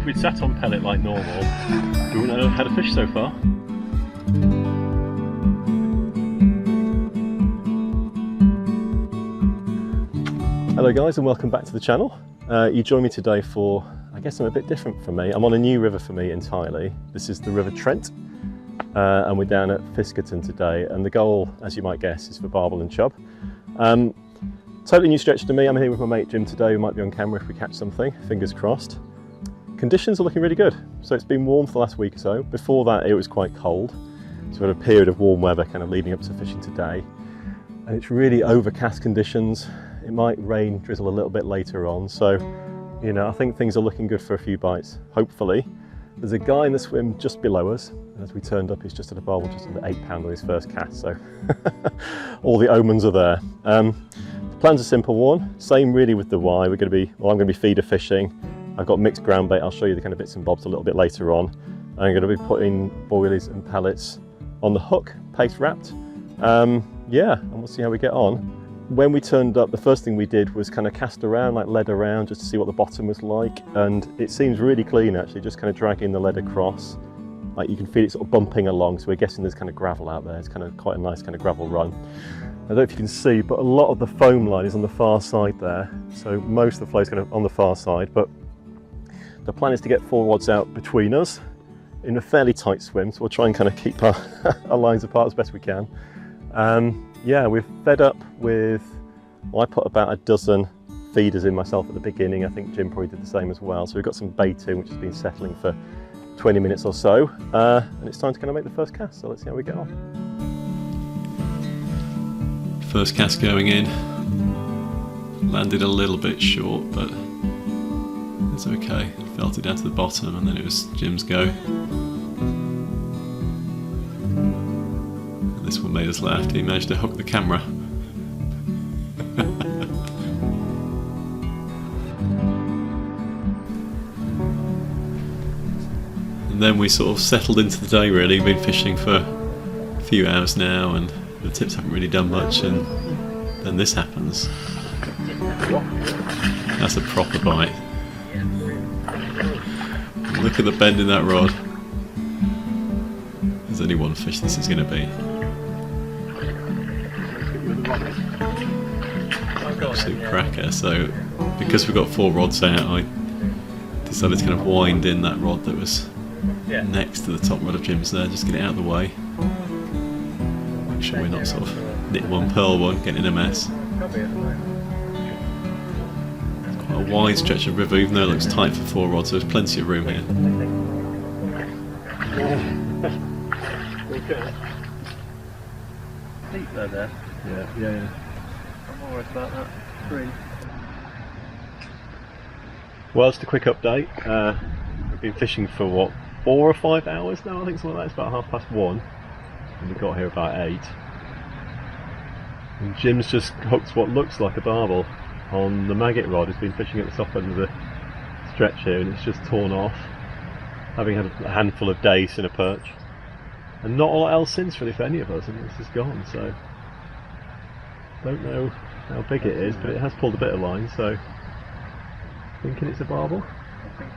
we'd sat on pellet like normal, we wouldn't have had a fish so far. Hello guys and welcome back to the channel. You join me today for, I guess, something a bit different for me. I'm on a new river for me entirely. This is the River Trent and we're down at Fiskerton today, and the goal, as you might guess, is for barbel and chub. Totally new stretch to me. I'm here with my mate Jim today, who might be on camera if we catch something, fingers crossed. Conditions are looking really good. So it's been warm for the last week or so. Before that it was quite cold. So we had a period of warm weather kind of leading up to fishing today. And it's really overcast conditions. It might rain, drizzle a little bit later on. So, you know, I think things are looking good for a few bites, hopefully. There's a guy in the swim just below us. And as we turned up, he's just at a barbel just under 8 pound on his first cast. So all the omens are there. The plan's a simple one. Same really with the Y. We're going to be, well, I'm going to be feeder fishing. I've got mixed ground bait. I'll show you the kind of bits and bobs a little bit later on. I'm going to be putting boilies and pellets on the hook, paste wrapped. Yeah, and we'll see how we get on. When we turned up, the first thing we did was kind of cast around, like lead around, just to see what the bottom was like. And it seems really clean actually, just kind of dragging the lead across. Like you can feel it sort of bumping along, so we're guessing there's kind of gravel out there. It's kind of quite a nice kind of gravel run. I don't know if you can see, but a lot of the foam line is on the far side there. So most of the flow is kind of on the far side, but the plan is to get 4 rods out between us in a fairly tight swim. So we'll try and kind of keep our, our lines apart as best we can. Yeah, we've fed up with, well, I put about a dozen feeders in myself at the beginning. I think Jim probably did the same as well. So we've got some bait in, which has been settling for 20 minutes or so. And it's time to kind of make the first cast. So let's see how we get on. First cast going in. Landed a little bit short, but it's okay. Felt it down to the bottom, and then it was Jim's go. And this one made us laugh. He managed to hook the camera. And then we sort of settled into the day really. We've been fishing for a few hours now, and the tips haven't really done much, and then this happens. That's a proper bite. Look at the bend in that rod. There's only one fish this is going to be. Absolute cracker. So because we've got 4 rods out, I decided to kind of wind in that rod that was next to the top rod of Jim's there, just get it out of the way. Make sure we're not sort of nit one, pearl one, getting in a mess. It's quite a wide stretch of river, even though it looks tight for 4 rods, so there's plenty of room here. Deep there. Yeah. I'm not worried about that. 3. Well, just a quick update. We've been fishing for what, 4 or 5 hours now? I think something like that. It's about 1:30. And we got here about 8. And Jim's just hooked what looks like a barbel on the maggot rod. He's been fishing at the top end of the stretch here, and it's just torn off, having had a handful of dace and a perch. And not a lot else since really for any of us, and this is gone, so don't know how big it is, but it has pulled a bit of line, so thinking it's a barbel. I think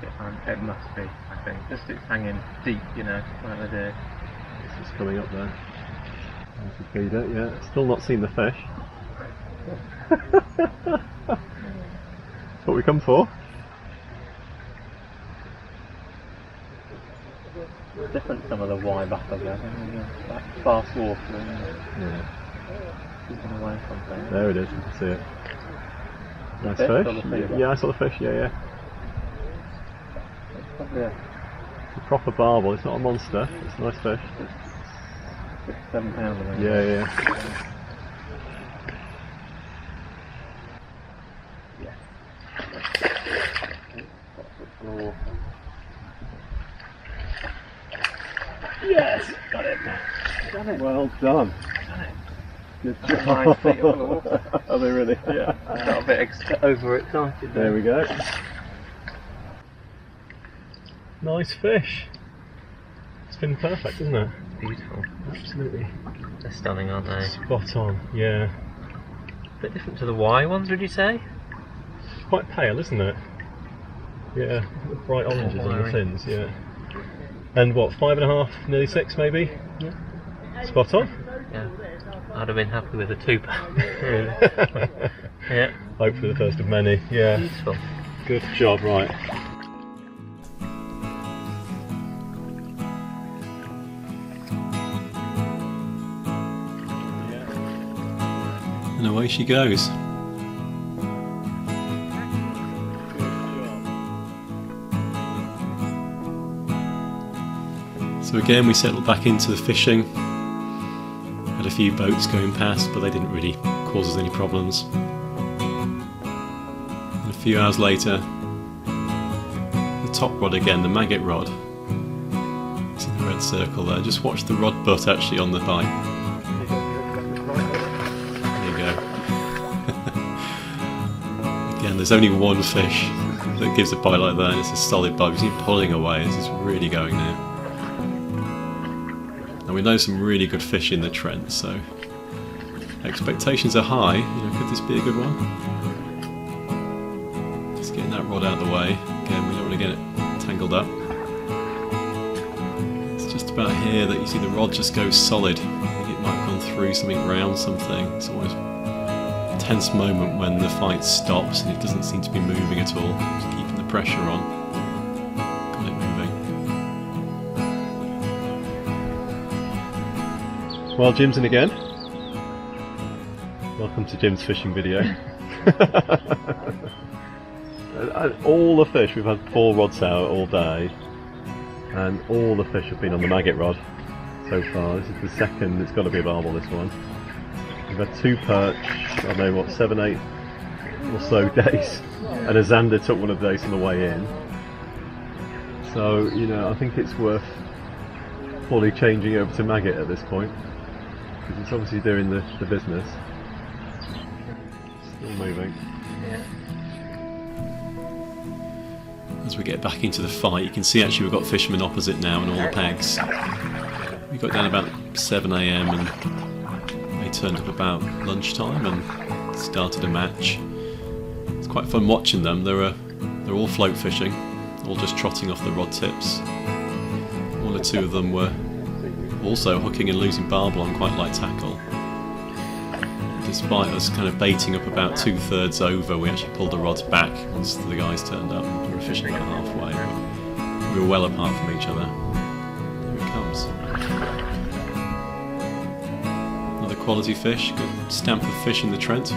it must be, I think. Just it's hanging deep, you know, like they do. It's just coming up there. There's the feeder, yeah. Still not seen the fish. That's what we come for. It's different some of the Y back up there. Like fast water and keeping away from things. There it is, you can see it. Nice fish. Fish. Yeah, I saw the fish, yeah. It's probably It's a proper barbel, it's not a monster, it's a nice fish. 6-7 pounds, I think. Yeah. Yes! Got it! Well done! Good job. 9 feet of the water. Are they really? Yeah. I got a bit overexcited there. We go. Nice fish. It's been perfect, isn't it? Beautiful. Absolutely. They're stunning, aren't they? Spot on, yeah. A bit different to the Y ones, would you say? It's quite pale, isn't it? Yeah, bright oranges on the fins, yeah. And what, 5.5, nearly 6 maybe? Yeah. Spot on? Yeah. I'd have been happy with a 2-pack, really. Yeah. Hopefully the first of many, yeah. Useful. Good job, right. And away she goes. So again we settled back into the fishing. Had a few boats going past, but they didn't really cause us any problems. And a few hours later, the top rod again, the maggot rod. It's in the red circle there. Just watch the rod butt actually on the bite. Again, there's only one fish that gives a bite like that, and it's a solid bite. You see it pulling away, this is really going now. And we know some really good fish in the Trent, so expectations are high. You know, could this be a good one? Just getting that rod out of the way. Again, we don't want to get it tangled up. It's just about here that you see the rod just goes solid. I think it might have gone through something, round something. It's always tense moment when the fight stops and it doesn't seem to be moving at all. Just keeping the pressure on. Got it moving. Well, Jim's in again. Welcome to Jim's fishing video. All the fish, we've had 4 rods out all day, and all the fish have been on the maggot rod so far. This is the second, it's got to be a barbel, this one. We've had 2 perch, I don't know what, 7, 8 or so days, and a zander took one of the days on the way in. So, you know, I think it's worth fully changing over to maggot at this point, because it's obviously doing the business. Still moving. As we get back into the fight, you can see actually we've got fishermen opposite now and all the pegs. We got down about 7 AM and they turned up about lunchtime and started a match. It's quite fun watching them. They're all float fishing, all just trotting off the rod tips. 1 or 2 of them were also hooking and losing barbel on quite light tackle. Despite us kind of baiting up about 2/3 over, we actually pulled the rods back once the guys turned up. We were fishing about halfway, but we were well apart from each other. Here it comes. Another quality fish, good stamp of fish in the Trent.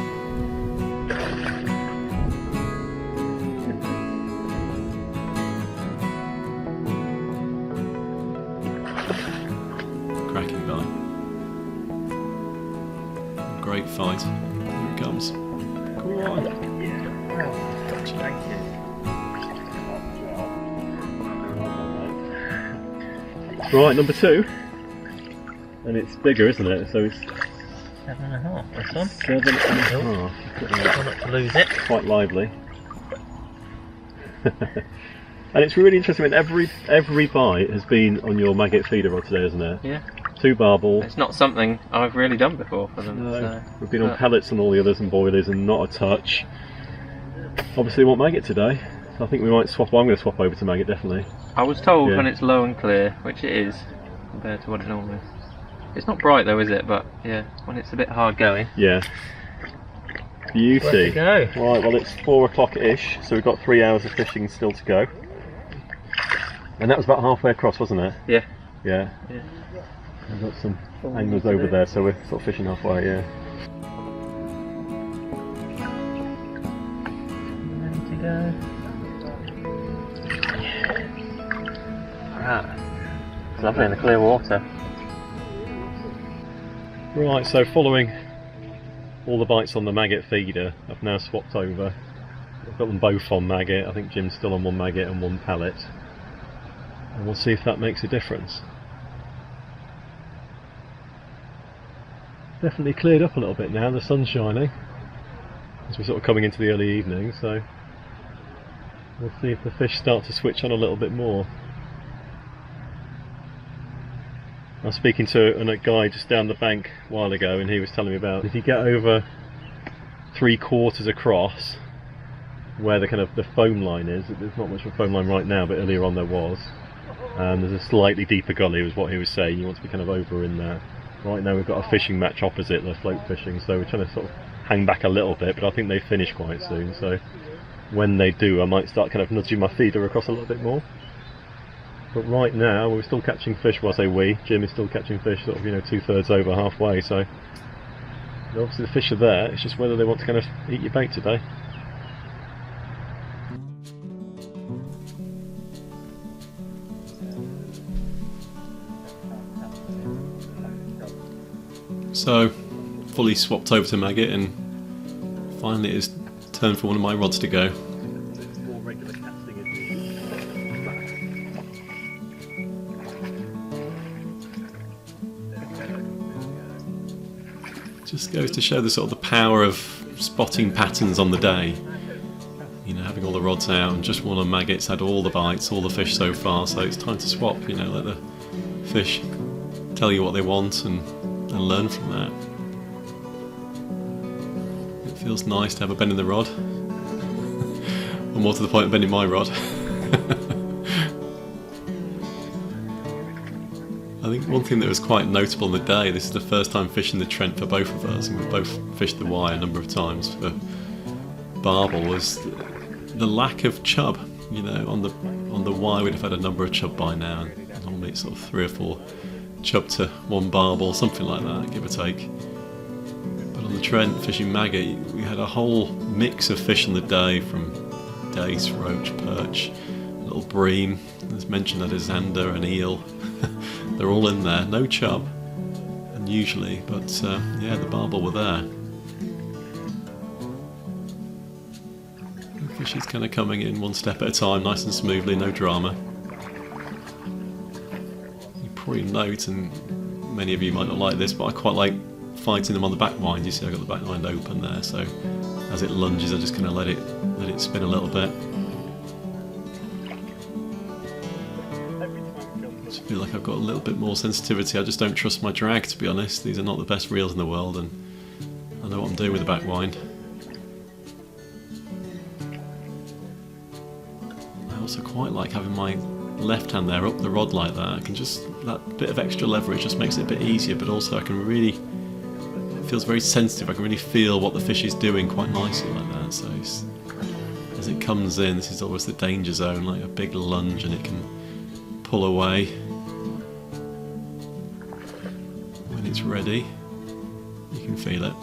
Cracking bite. Great fight. Here it comes. Come on. Gotcha. Right, number 2. And it's bigger, isn't it? So it's 7.5 this one. 7.5. Try not to lose it. Quite lively. And it's really interesting, I mean, every bite has been on your maggot feeder rod today, isn't it? Yeah. 2 barbel. It's not something I've really done before for them. No, So. we've been on pellets and all the others and boilies and not a touch. Obviously we want maggot today, so I think we might swap. Well, I'm going to swap over to maggot, definitely. I was told Yeah. when it's low and clear, which it is, compared to what it normally is. It's not bright though, is it? But yeah, when it's a bit hard going. Yeah. Beauty. Where'd it go? Right, well it's 4 o'clock-ish, so we've got 3 hours of fishing still to go. And that was about halfway across, wasn't it? Yeah. Yeah. Yeah. We've got some anglers over there, so we're sort of fishing halfway, yeah. Ready to go. Ah, it's lovely in the clear water. Right, so following all the bites on the maggot feeder, I've now swapped over. I've got them both on maggot. I think Jim's still on 1 maggot and 1 pellet. And we'll see if that makes a difference. Definitely cleared up a little bit now, the sun's shining as we're sort of coming into the early evening, so we'll see if the fish start to switch on a little bit more. I was speaking to a guy just down the bank a while ago, and he was telling me about if you get over 3/4 across, where the kind of the foam line is. There's not much of a foam line right now, but earlier on there was. There's a slightly deeper gully, was what he was saying. You want to be kind of over in there. Right now we've got a fishing match opposite, the float fishing, so we're trying to sort of hang back a little bit, but I think they finish quite soon, so when they do I might start kind of nudging my feeder across a little bit more. But right now we're still catching fish. Well, I say we, Jim is still catching fish sort of, 2/3 over, halfway, so obviously the fish are there, it's just whether they want to kind of eat your bait today. So, fully swapped over to maggot, and finally it's turn for one of my rods to go. More regular casting. Just goes to show the sort of the power of spotting patterns on the day. Having all the rods out, and just one of the maggots had all the bites, all the fish so far, so it's time to swap, let the fish tell you what they want and learn from that. It feels nice to have a bend in the rod, or more to the point, a bend in my rod. I think one thing that was quite notable on the day, this is the first time fishing the Trent for both of us, and we've both fished the Y a number of times for Barbel, was the lack of chub. On the Y we'd have had a number of chub by now, and normally it's sort of 3 or 4 chub to 1 barbel, something like that, give or take. But on the Trent fishing maggot, we had a whole mix of fish on the day, from dace, roach, perch, a little bream, as mentioned, that is zander and eel. They're all in there, no chub, unusually, but the barbel were there. The fish is kind of coming in one step at a time, nice and smoothly, no drama. Probably note, and many of you might not like this, but I quite like fighting them on the back wind. You see I've got the back wind open there, so as it lunges I just kind of let it spin a little bit. I just feel like I've got a little bit more sensitivity. I just don't trust my drag, to be honest. These are not the best reels in the world, and I know what I'm doing with the back wind. I also quite like having my left hand there up the rod like that. That bit of extra leverage just makes it a bit easier, but also it feels very sensitive. I can really feel what the fish is doing quite nicely like that. So as it comes in, this is always the danger zone, like a big lunge, and it can pull away. When it's ready, you can feel it.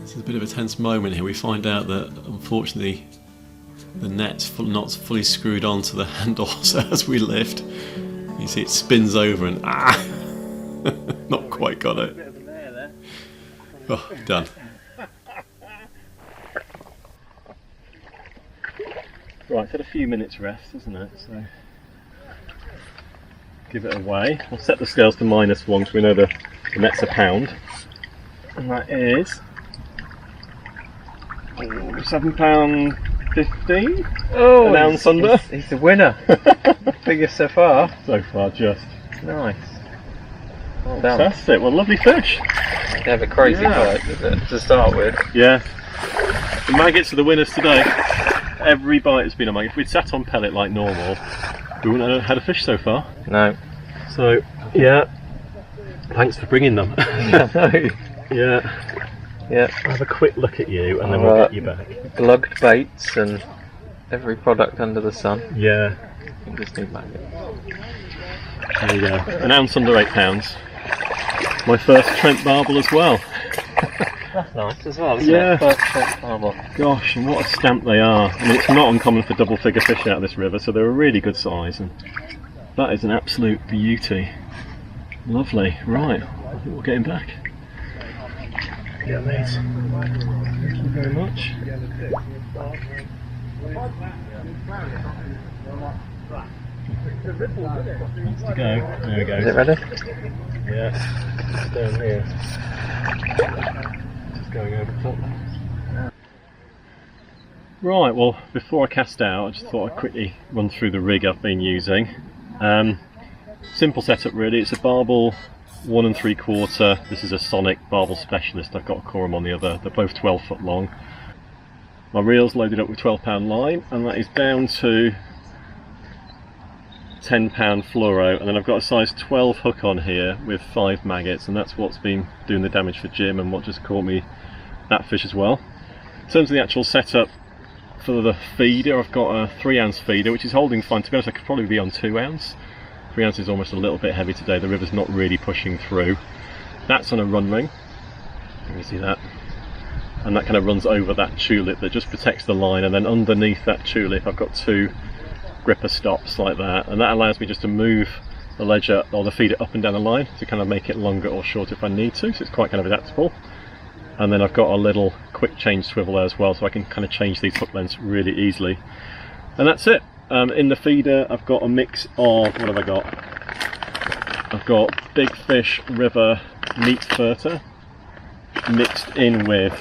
This is a bit of a tense moment here. We find out that unfortunately the net's not fully screwed onto the handle, so as we lift, you see it spins over and not quite got it. Oh, done. Right, it's had a few minutes rest, isn't it? So give it away. We'll set the scales to -1 because we know the net's a pound, and that is £7.15. Oh, an ounce under. He's the winner. Biggest so far. So far, just nice. Well done. Fantastic. Well, lovely fish. They have a crazy bite, isn't it, to start with? Yeah. The maggots are the winners today. Every bite has been a maggot. If we'd sat on pellet like normal, we wouldn't have had a fish so far. No. So, yeah. Thanks for bringing them. Yeah. Yeah. I'll have a quick look at you and then we'll get you back. Glugged baits and every product under the sun. Yeah. You just need maggots. There you go. An ounce under £8. My first Trent barbel as well. That's nice as well, isn't Yeah. it? First Trent barbel. Gosh, and what a stamp they are. I mean, it's not uncommon for double figure fish out of this river, so they're a really good size, and that is an absolute beauty. Lovely. Right, I think we'll get him back. Yeah, mate. Thank you very much. Needs to go. There we go. Is it ready? Yeah. It's down here. Just going over top. Right, well, before I cast out, I just thought I'd quickly run through the rig I've been using. Simple setup really. It's a Barbel 1 3/4. This is a Sonic Barbel Specialist. I've got a Corum on the other. They're both 12 foot long. My reel's loaded up with 12-pound line, and that is down to 10-pound fluoro, and then I've got a size 12 hook on here with 5 maggots, and that's what's been doing the damage for Jim and what just caught me that fish as well. In terms of the actual setup for the feeder, I've got a 3-ounce feeder which is holding fine. To be honest, I could probably be on 2 ounce. 3 ounce is almost a little bit heavy today. The river's not really pushing through. That's on a run ring. You can see that. And that kind of runs over that tulip that just protects the line, and then underneath that tulip I've got 2 gripper stops like that, and that allows me just to move the ledger or the feeder up and down the line to kind of make it longer or shorter if I need to, so it's quite kind of adaptable. And then I've got a little quick change swivel there as well, so I can kind of change these hook lengths really easily. And that's it. In the feeder I've got a mix of, what have I got? I've got Big Fish River Meat Furter mixed in with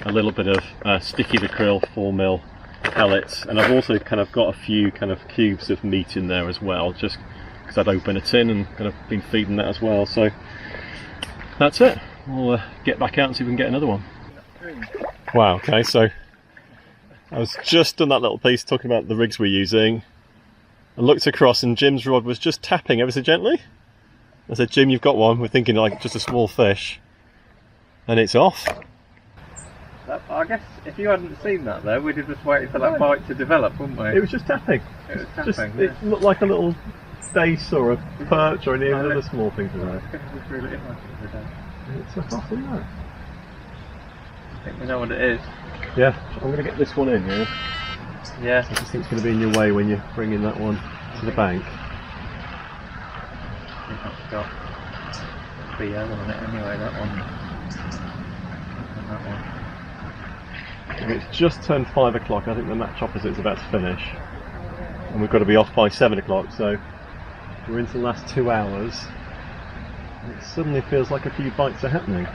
a little bit of Sticky the Krill 4mm pellets, and I've also kind of got a few kind of cubes of meat in there as well, just because I'd open a tin and kind of been feeding that as well. So that's it. We'll get back out and see if we can get another one. Wow, okay, so I was just on that little piece talking about the rigs we're using. I looked across and Jim's rod was just tapping ever so gently. I said, Jim, you've got one. We're thinking like just a small fish. And it's off. I guess if you hadn't seen that though, we'd have just waited for that bite to develop, wouldn't we? It was just tapping. It was tapping, just, it looked like a little dace or a perch or any of the other small things in there. It's a hot, isn't it? I think we know what it is. Yeah, I'm going to get this one in, yeah? Yeah. I just think it's going to be in your way when you're bringing that one to the bank. I think that's got BO on it anyway, that one. And that one. It's just turned 5 o'clock. I think the match opposite is about to finish. And we've got to be off by 7 o'clock, so we're into the last 2 hours. It suddenly feels like a few bites are happening.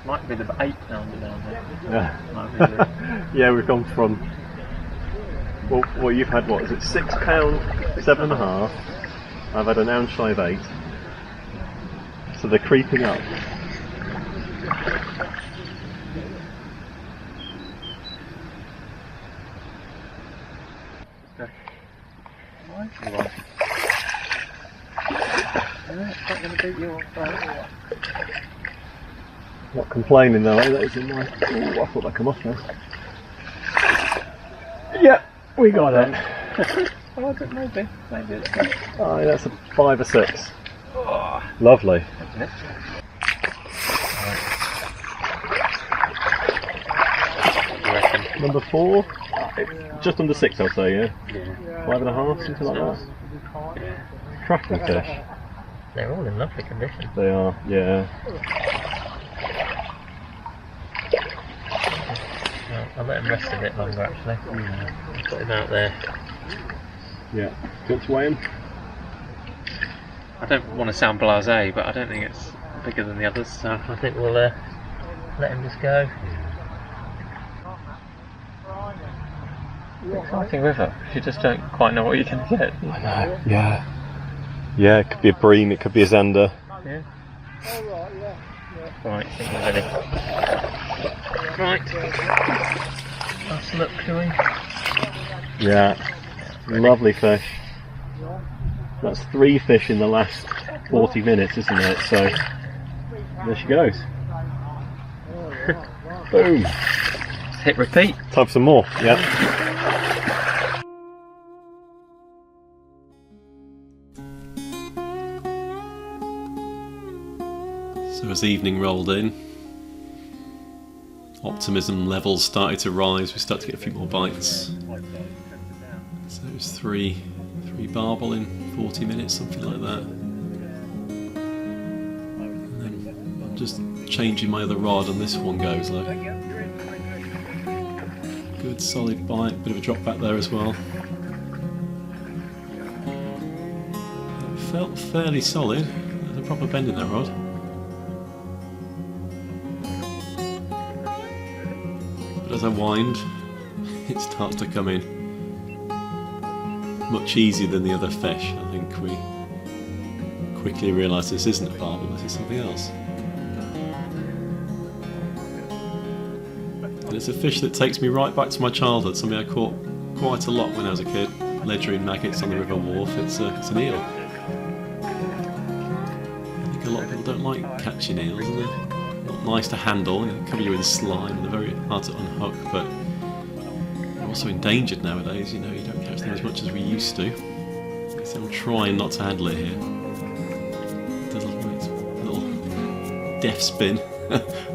Might be the 8-pounder down there. Yeah. Might be the... Yeah, we've gone from, well, you've had what, is it £6, 7.5? I've had an ounce shy of 8. So they're creeping up. It's not going to beat you off that. Not complaining though, eh? That is in my... Ooh, I thought that'd come off now. Yep, we got it. Oh, I don't know, maybe it's Oh, that's a 5 or 6. Oh, lovely. Number 4? Just under 6 I'll say, yeah? Yeah. 5.5, something like that? Yeah. Cracking fish. They're all in lovely condition. They are, yeah. Well, I'll let them rest a bit longer actually. Put him out there. Yeah. Do you want to weigh him? I don't want to sound blasé, but I don't think it's bigger than the others, so I think we'll let him just go. Exciting river. You just don't quite know what you're going to get. I know, yeah. Yeah, it could be a bream, it could be a zander. Yeah. Right, I think we're ready. Right. Let's look, shall we? Yeah. Lovely fish. That's 3 fish in the last 40 minutes, isn't it? So, there she goes. Boom. Hit repeat. Time for some more, yeah. So as evening rolled in, optimism levels started to rise. We started to get a few more bites. So it was three barbel in 40 minutes, something like that. And then I'm just changing my other rod, and this one goes like good solid bite, bit of a drop back there as well. It felt fairly solid. There's a proper bend in that rod. As I wind, it starts to come in much easier than the other fish. I think we quickly realised this isn't a barbel, this is something else. And it's a fish that takes me right back to my childhood, something I caught quite a lot when I was a kid. Ledgering maggots on the river wharf. It's an eel. I think a lot of people don't like catching eels, and they're not nice to handle, they cover you in slime, and they're very hard to unhook, but they're also endangered nowadays, you know, you don't catch them as much as we used to. So I'm trying not to handle it here. It does a little death spin,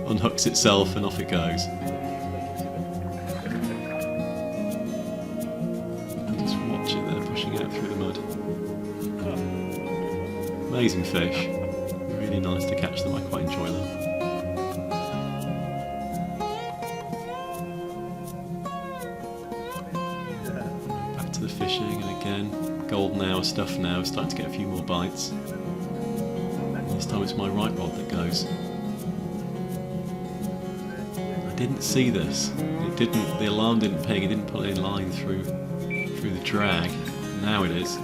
unhooks itself and off it goes. Amazing fish, really nice to catch them, I quite enjoy them. Back to the fishing, and again, golden hour stuff now, starting to get a few more bites. And this time it's my right rod that goes. I didn't see this, the alarm didn't ping, it didn't put any line through the drag, now it is.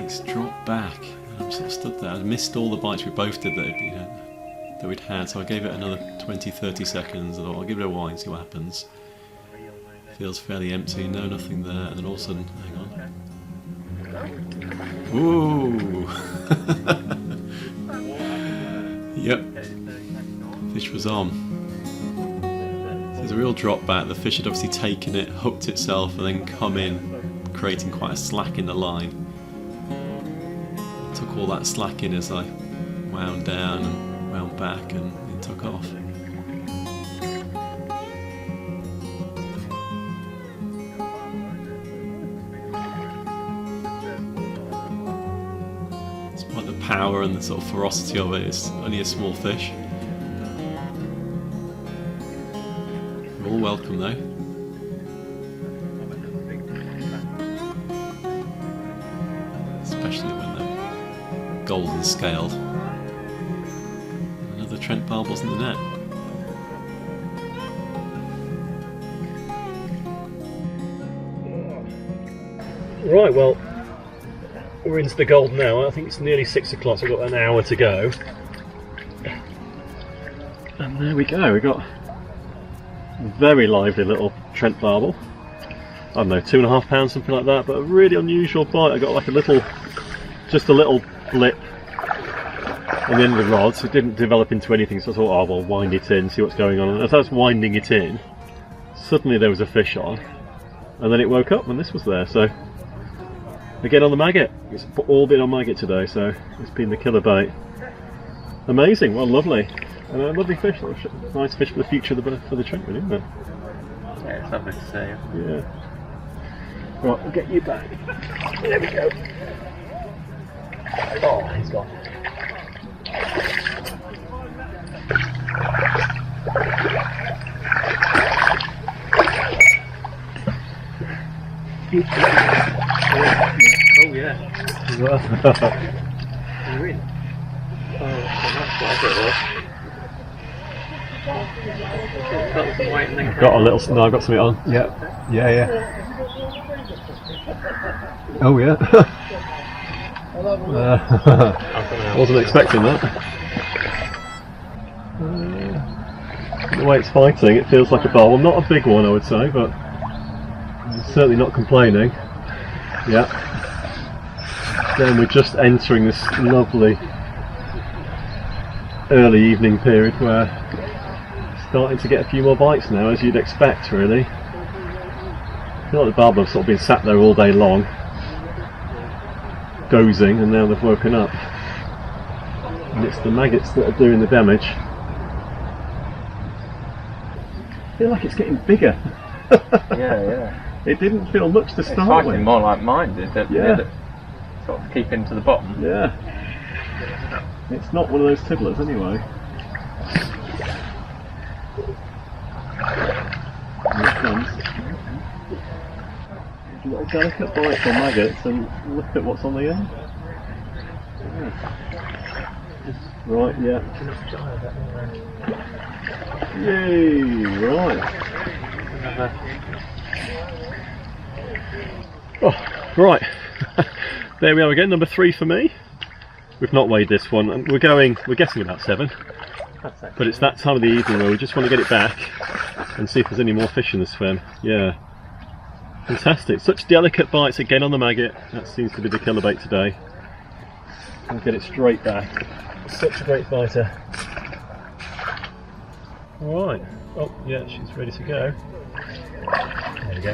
It's dropped back, and I'm sort of stood there. I missed all the bites we both did that we'd had, so I gave it another 20-30 seconds. I thought I'll give it a while and see what happens. Feels fairly empty, no, nothing there, and then all of a sudden, hang on. Ooh! Yep, fish was on. So there's a real drop back. The fish had obviously taken it, hooked itself, and then come in, creating quite a slack in the line. Took all that slack in as I wound down and wound back, and it took off. Despite the power and the sort of ferocity of it, it's only a small fish. You're all welcome though. Especially when they're golden scaled. Another Trent barbel's in the net. Right, well, we're into the golden hour. I think it's nearly 6 o'clock, so we've got an hour to go. And there we go, we've got a very lively little Trent barbel. I don't know, 2.5 pounds, something like that, but a really unusual bite. I got like just a little blip on the end of the rod, so it didn't develop into anything, so I thought, oh well, wind it in, see what's going on. And as I was winding it in, suddenly there was a fish on, and then it woke up and this was there. So again on the maggot, it's all been on maggot today, so it's been the killer bait. Amazing, well, lovely, and a lovely fish, nice fish for the future for the Trent, really, isn't it? Yeah, it's lovely to see. Yeah. Right, we'll get you back. There we go. Oh, he's gone. Oh yeah. You're in. Oh, that's what I thought it was. I've got a little. No, I've got something on. Yeah. Oh yeah. Wasn't expecting that. The way it's fighting, it feels like a barbel. Not a big one, I would say, but I'm certainly not complaining. Yeah. Then we're just entering this lovely early evening period where it's starting to get a few more bites now, as you'd expect, really. I feel like the barbel have sort of been sat there all day long, dozing, and now they've woken up. And it's the maggots that are doing the damage. I feel like it's getting bigger. Yeah. It didn't feel much to start with. It's more like mine did, Yeah. Sort of keeping to the bottom. Yeah. It's not one of those tiddlers anyway. Here it comes. Little delicate bites on maggots, and look at what's on the end. Yeah. Right, yeah. Yay, right. Oh, right. There we are again, number 3 for me. We've not weighed this one, and we're guessing about 7. But it's that time of the evening where we just want to get it back and see if there's any more fish in the swim. Yeah. Fantastic. Such delicate bites again on the maggot. That seems to be the killer bait today. And get it straight back. Such a great fighter. Alright. Oh, yeah, she's ready to go. There we go.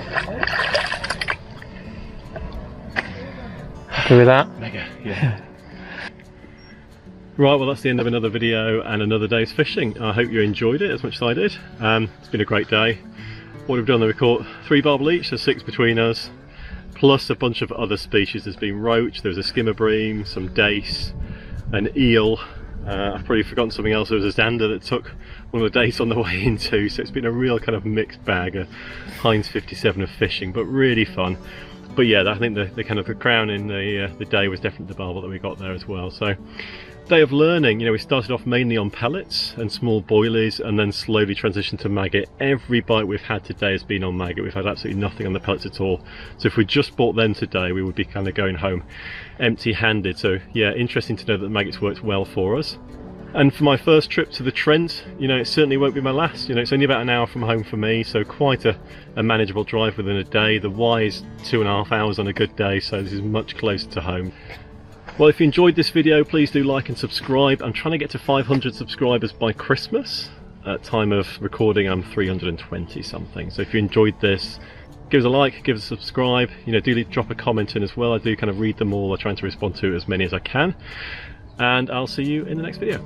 Happy with that? Mega, yeah. Right, well that's the end of another video and another day's fishing. I hope you enjoyed it as much as I did. It's been a great day. What we've done, we caught 3 barbel each, so 6 between us, plus a bunch of other species. There's been roach, there was a skimmer bream, some dace, an eel. I've probably forgotten something else. There was a zander that took one of the dace on the way in too, so it's been a real kind of mixed bag, a Heinz 57 of fishing, but really fun. But yeah, I think the kind of the crown in the day was definitely the barbel that we got there as well. So, day of learning. You know, we started off mainly on pellets and small boilies, and then slowly transitioned to maggot. Every bite we've had today has been on maggot. We've had absolutely nothing on the pellets at all. So if we just bought them today, we would be kind of going home empty-handed. So yeah, interesting to know that the maggots worked well for us. And for my first trip to the Trent, you know, it certainly won't be my last. You know, it's only about an hour from home for me, so quite a manageable drive within a day. The Y is 2.5 hours on a good day, so this is much closer to home. Well, if you enjoyed this video, please do like and subscribe. I'm trying to get to 500 subscribers by Christmas. At time of recording, I'm 320 something. So if you enjoyed this, give us a like, give us a subscribe. You know, do drop a comment in as well. I do kind of read them all. I'm trying to respond to as many as I can. And I'll see you in the next video.